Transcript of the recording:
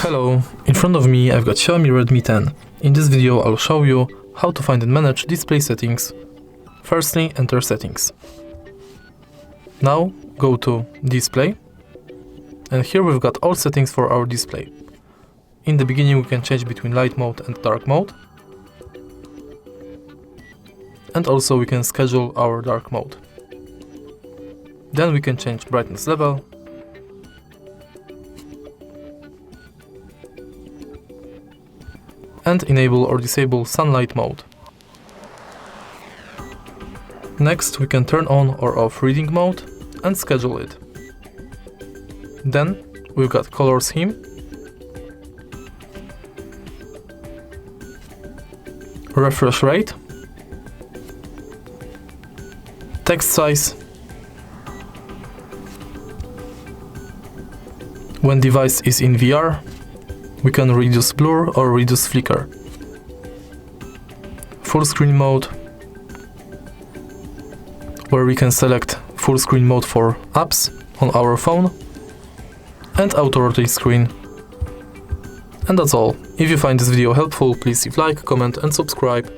Hello, in front of me I've got Xiaomi Redmi 10. In this video I'll show you how to find and manage display settings. Firstly, enter settings. Now go to display, and here we've got all settings for our display. In the beginning we can change between light mode and dark mode, and also we can schedule our dark mode. Then we can change brightness level, and enable or disable sunlight mode. Next we can turn on or off reading mode and schedule it. Then we've got color scheme, refresh rate, text size, when device is in VR, we can reduce blur or reduce flicker, full screen mode, where we can select full screen mode for apps on our phone, and auto rotate screen. And that's all. If you find this video helpful, please leave like, comment and subscribe.